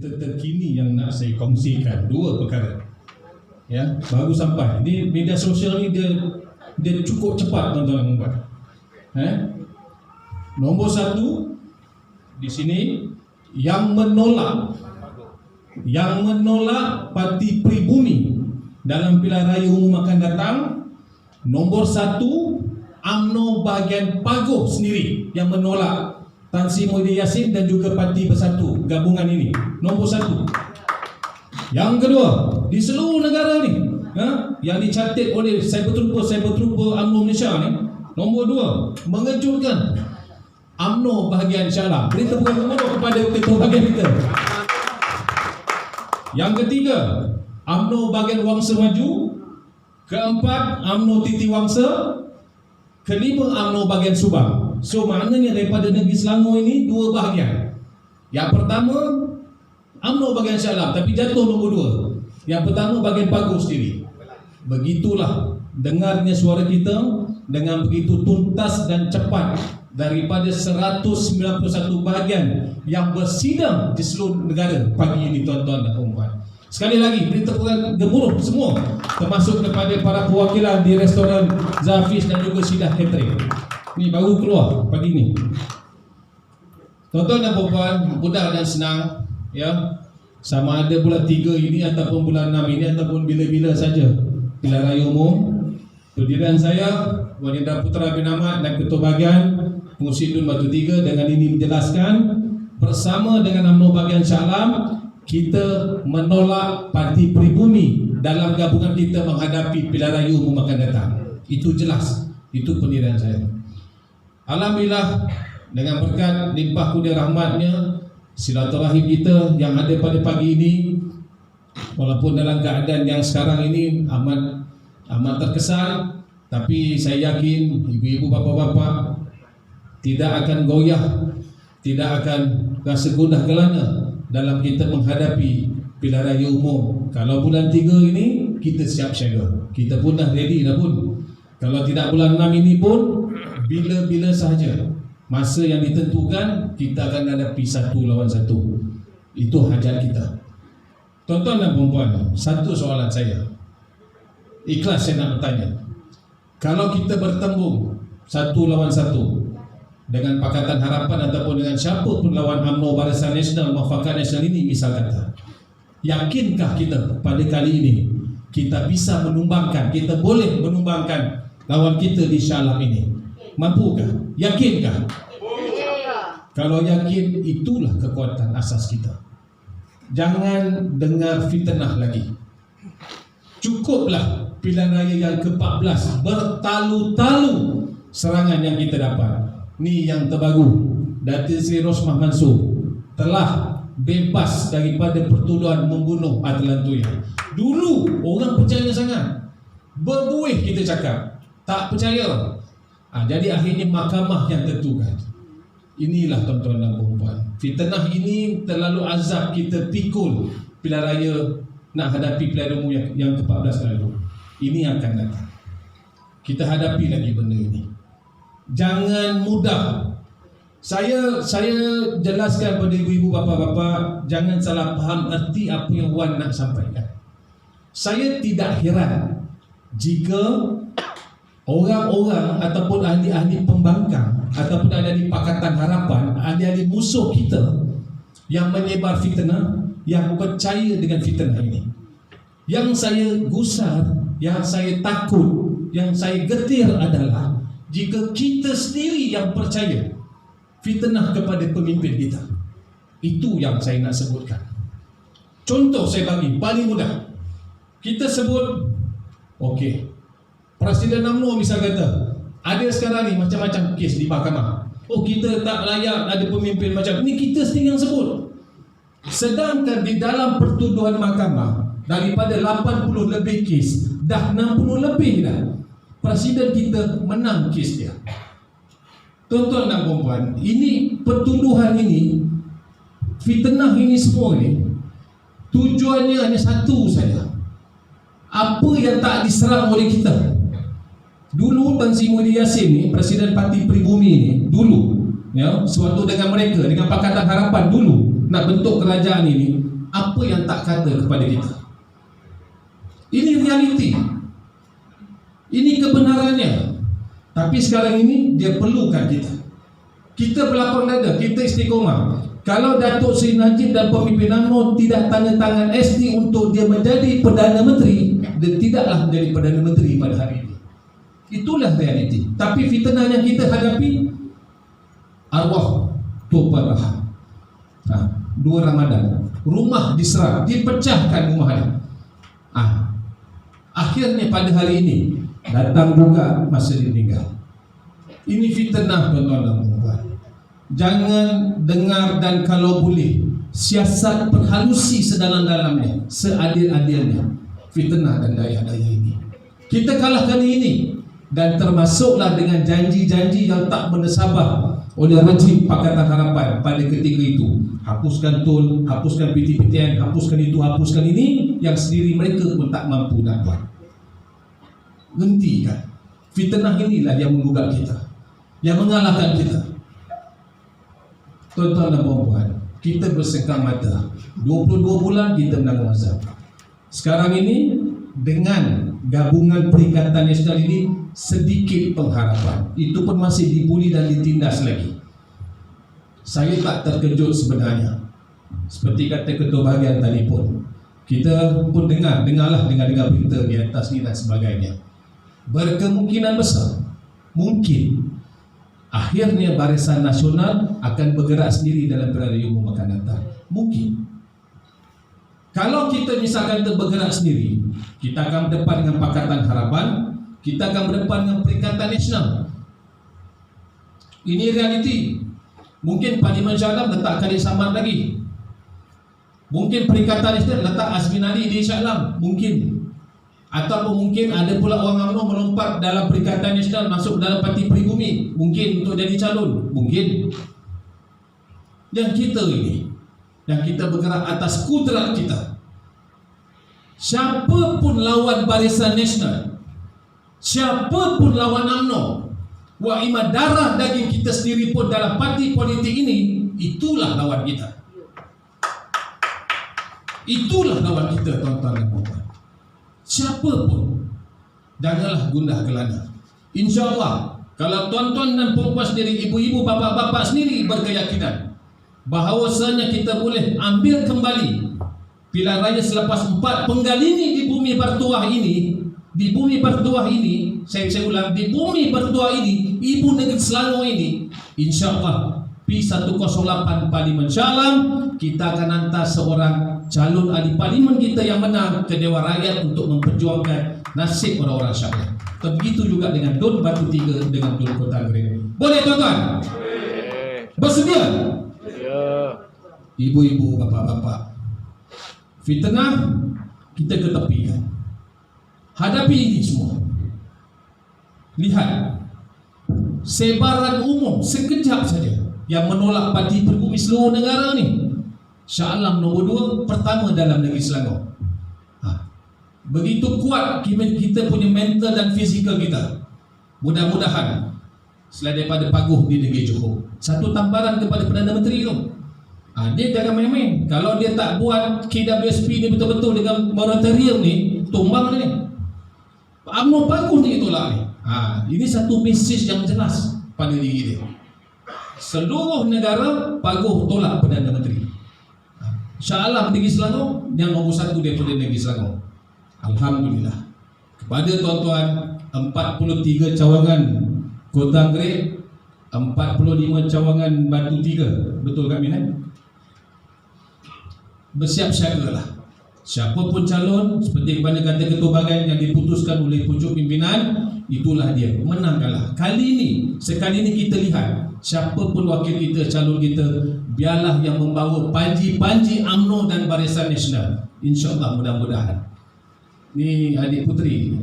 berita terkini yang nak saya kongsikan. Dua perkara, ya, baru sampai. Ini media sosial ni dia cukup cepat, tuan-tuan dan puan. Nombor satu di sini, yang menolak Parti Pribumi dalam pilihan raya umum akan datang. Nombor satu, UMNO bahagian Paguh sendiri yang menolak Tan Sri Muhyiddin Yassin dan juga Parti Bersatu gabungan ini. Nombor satu. Yang kedua, di seluruh negara ni, yang dicatat oleh cyber-trooper UMNO Malaysia ni, nombor dua, mengejutkan, UMNO bahagian Shah Alam. Beri tepukan gemuruh kepada ketua bahagian kita. Yang ketiga, UMNO bahagian Wangsa Maju. Keempat, UMNO Titi Wangsa. Kelima, UMNO bahagian Subang. So maknanya daripada negeri Selangor ini dua bahagian. Yang pertama, UMNO bahagian Shah Alam, tapi jatuh nombor dua. Yang pertama bahagian Paguh sendiri. Begitulah dengarnya suara kita dengan begitu tuntas dan cepat daripada 191 bahagian yang bersidang di seluruh negara pagi ini, tuan-tuan dan puan-puan. Sekali lagi, beri tepukan gemuruh semua, termasuk kepada para perwakilan di restoran Zafiz dan juga Sidah Catering. Ni baru keluar pagi ni. Tuan-tuan dan puan-puan, mudah dan senang, ya. Sama ada bulan 3 ini ataupun bulan 6 ini ataupun bila-bila saja pilihan raya umum. Pendirian saya, Wanida Putra bin Ahmad dan Ketua Bahagian Pengurusi Dun Batu Tiga dengan ini menjelaskan, bersama dengan UMNO bahagian Shah Alam, kita menolak Parti Pribumi dalam gabungan kita menghadapi pilihan raya umum akan datang. Itu jelas, itu pendirian saya. Alhamdulillah, dengan berkat limpah kurnia rahmatnya, silaturahim kita yang ada pada pagi ini, walaupun dalam keadaan yang sekarang ini amat terkesan, tapi saya yakin ibu-ibu, bapa-bapa tidak akan goyah, tidak akan rasa gundah gelana dalam kita menghadapi pilihan raya umum. Kalau bulan 3 ini kita siap siaga, kita pun dah ready dah pun. Kalau tidak bulan 6 ini pun, bila-bila sahaja masa yang ditentukan, kita akan hadapi 1 lawan 1. Itu hajat kita. Tuan-tuan dan puan-puan, satu soalan saya, ikhlas saya nak bertanya, kalau kita bertembung 1 lawan 1 dengan Pakatan Harapan ataupun dengan siapa pun lawan UMNO Barisan Nasional, Muafakat Nasional ini, misal kata, yakinkah kita pada kali ini kita bisa menumbangkan, kita boleh menumbangkan lawan kita di Shah Alam ini? Mampukah? Yakinkah? Kalau yakin, itulah kekuatan asas kita. Jangan dengar fitnah lagi. Cukuplah pilihan raya yang ke-14 bertalu-talu serangan yang kita dapat. Ni yang terbaru, Datin Seri Rosmah Mansur telah bebas daripada pertuduhan membunuh Adlan Tuya. Dulu orang percaya sangat, berbuih kita cakap, tak percaya. Jadi akhirnya mahkamah yang tentukan. Inilah tuan-tuan dan puan-puan, fitnah ini terlalu azab kita pikul pilihan raya nak hadapi pilihan umum yang ke-14 lalu. Ini akan datang. Kita hadapi lagi benda ini. Jangan mudah. Saya jelaskan pada ibu-ibu, bapa-bapa, jangan salah faham erti apa yang Wan nak sampaikan. Saya tidak heran jika orang-orang ataupun ahli-ahli pembangkang ataupun ahli-ahli Pakatan Harapan, ahli-ahli musuh kita yang menyebar fitnah, yang percaya dengan fitnah ini. Yang saya gusar, yang saya takut, yang saya getir adalah jika kita sendiri yang percaya fitnah kepada pemimpin kita. Itu yang saya nak sebutkan. Contoh saya bagi, paling mudah. Kita sebut, okey, Presiden UMNO misal kata, ada sekarang ni macam-macam kes di mahkamah. Oh, kita tak layak ada pemimpin macam ni, kita sendiri yang sebut. Sedangkan di dalam pertuduhan mahkamah, daripada 80 lebih kes, dah 60 lebih dah Presiden kita menang kes dia. Tuan-tuan dan puan-puan, ini pertuduhan ini, fitnah ini semua ni, tujuannya hanya satu saja. Apa yang tak diserang oleh kita. Dulu Tan Sri Muhyiddin Yassin ni, Presiden Parti Pribumi ni, dulu, ya, sewaktu dengan mereka, dengan Pakatan Harapan dulu nak bentuk kerajaan ini, apa yang tak kata kepada kita. Ini realiti, ini kebenarannya. Tapi sekarang ini dia perlukan kita. Kita berlapang dada, kita istiqomah. Kalau Datuk Seri Najib dan pemimpin UMNO tidak tanda tangan SD untuk dia menjadi Perdana Menteri, dia tidaklah menjadi Perdana Menteri pada hari ini. Itulah realiti. Tapi fitnah yang kita hadapi, arwah Tuan Rahman. 2 Ramadan, rumah diserang, dipecahkan rumahnya. Akhirnya pada hari ini datang juga masa dia meninggal. Ini fitnah, tuan-tuan dan puan. Jangan dengar, dan kalau boleh siasat perhalusi sedalam-dalamnya, seadil-adilnya fitnah dan daya-daya ini. Kita kalahkan ini, dan termasuklah dengan janji-janji yang tak berdasar oleh rejim Pakatan Harapan pada ketika itu. Hapuskan tol, hapuskan PTPTN, hapuskan itu, hapuskan ini, yang sendiri mereka pun tak mampu nak buat. Hentikan. Fitnah inilah yang menggugat kita, yang mengalahkan kita. Tuan-tuan dan puan-puan, kita bersengkang mata 22 bulan kita menanggung azab. Sekarang ini dengan gabungan Perikatan Nasional ini sedikit pengharapan. Itu pun masih dibuli dan ditindas lagi. Saya tak terkejut sebenarnya. Seperti kata ketua bahagian tadi pun, kita pun dengarlah berita di atas ni dan sebagainya. Berkemungkinan besar mungkin akhirnya Barisan Nasional akan bergerak sendiri dalam pilihan umum akan datang. Mungkin. Kalau kita misalkan bergerak sendiri, kita akan berdepan dengan Pakatan Harapan, kita akan berdepan dengan Perikatan Nasional. Ini realiti. Mungkin Parlimen Shah Alam letak Khalid Samad lagi. Mungkin Perikatan Nasional letak Azmin Ali di Shah Alam. Mungkin. Ataupun mungkin ada pula orang UMNO melompat dalam Perikatan Nasional, masuk dalam Parti Peribumi. Mungkin untuk jadi calon. Mungkin. Yang kita ini, yang kita bergerak atas kudrat kita. Siapa pun lawan Barisan Nasional, siapa pun lawan UMNO, wa ima darah daging kita sendiri pun dalam parti politik ini, itulah lawan kita. Itulah lawan kita, tuan-tuan dan puan-puan. Siapa pun, janganlah gundah gelana. InsyaAllah, kalau tuan-tuan dan puan-puan sendiri, ibu-ibu, bapa-bapa sendiri berkeyakinan bahawasanya kita boleh ambil kembali pilihan raya selepas 4 penggal ini di bumi bertuah ini, di bumi bertuah ini, saya ulang, di bumi bertuah ini, ibu negeri Selangor ini, insyaAllah P108 Parlimen Shah Alam, kita akan hantar seorang calon ahli parlimen kita yang menang ke Dewan Rakyat untuk memperjuangkan nasib orang-orang Shah Alam. Begitu juga dengan Dun Batu Tiga, dengan Dun Kota Anggrek. Boleh tuan-tuan? Bersedia? Ibu-ibu, bapak-bapak, fitnah kita ketepikan. Hadapi ini semua. Lihat sebaran umum sekejap saja yang menolak Parti Peribumi seluruh negara ni. Shah Alam nombor 2 pertama dalam negeri Selangor. Begitu kuat kita punya mental dan fizikal kita. Mudah-mudahan selain daripada paguh di negeri Johor, satu tamparan kepada Perdana Menteri tu, dia jangan main-main. Kalau dia tak buat KWSP ni betul-betul dengan moratorium ni, tumbang ni. UMNO paguh ni tolak ni. Ini satu mesej yang jelas pada diri dia. Seluruh negara paguh tolak Perdana Menteri. Shah Alam negeri Selangor yang nombor 1 daripada negeri Selangor. Alhamdulillah. Kepada tuan-tuan, 43 cawangan Kota Anggrek, 45 cawangan Batu Tiga. Betul tak Minat? Bersiap siagalah. Siapa pun calon, seperti kepada kata ketua bahagian yang diputuskan oleh pucuk pimpinan, itulah dia, menang kalah. Sekali ini kita lihat siapa pun wakil kita, calon kita, biarlah yang membawa panji-panji UMNO dan Barisan Nasional. InsyaAllah, mudah-mudahan. Ni adik puteri,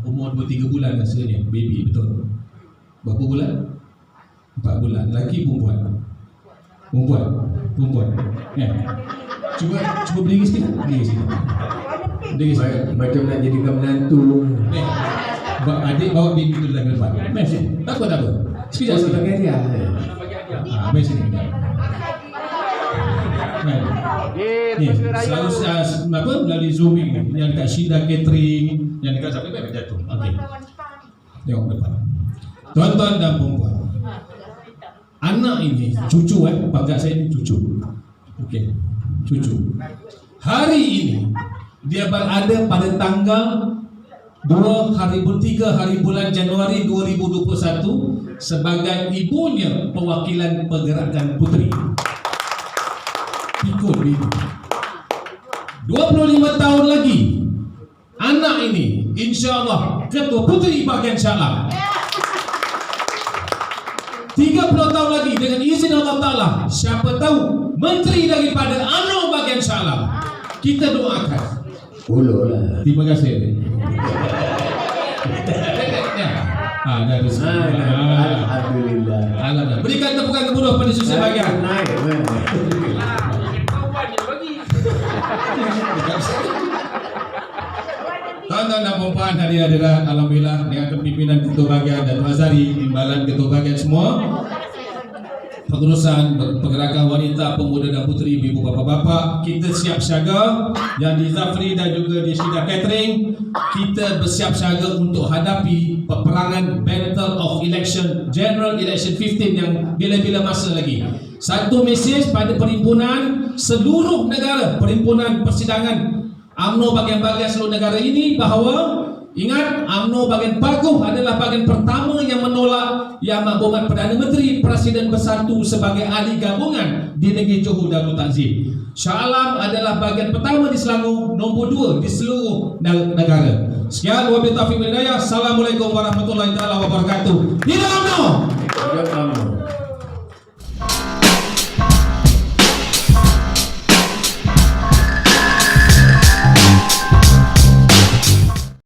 umur 23 bulan rasanya, baby, betul. Berapa bulan? 4 bulan. Lelaki, perempuan? Perempuan. Ya. Cuba berdiri sikit. Berdiri sikit. Macam nak jadikan menantu. Adik bawa baby tu dalam depan. Mari sini. Tak apa. Sekejap. Pakai dia. Mari sini. Kan? Ni, selalu apa melalui zooming ni. Yang dekat Shida Catering, yang dekat sampai baik jatuh. Okey. Tengok depan. Tuan-tuan dan puan-puan. Anak ini cucu bangga saya ini cucu. Okey. Cucu. Hari ini dia berada pada tanggal 3 hari bulan Januari 2021 sebagai ibunya perwakilan pergerakan puteri. Pikul ini 25 tahun lagi anak ini insya-Allah ketua puteri bahagian Shah Alam. 30 tahun lagi dengan izin Allah Ta'ala, siapa tahu menteri daripada UMNO bahagian Shah Alam. Kita doakan. Ulul. Terima kasih. Ada rezeki. Alhamdulillah. Alhamdulillah. Berikan tepukan kemudian pada susah bahagian. Tuan-tuan dan puan-puan, hadirin alhamdulillah dengan kepimpinan Ketua Bahagian Datuk Azhari, timbalan Ketua Bahagian semua, pengurusan pergerakan wanita, pemuda dan puteri, ibu bapa-bapa, kita siap siaga. Yang di Zafri dan juga di Shida Catering, kita bersiap siaga untuk hadapi peperangan Battle of Election, General Election 15 yang bila-bila masa lagi. Satu mesej pada perhimpunan seluruh negara, perhimpunan persidangan UMNO bahagian-bahagian seluruh negara ini, bahawa ingat, UMNO bahagian Paguh adalah bahagian pertama yang menolak Yang Maklumat Perdana Menteri Presiden Bersatu sebagai ahli gabungan di negeri Johor Darul Ta'zim. Shah Alam adalah bahagian pertama di Selangor, nombor 2 di seluruh negara. Sekian, wabillahi taufiq wal hidayah. Assalamualaikum warahmatullahi wabarakatuh. Hidup UMNO!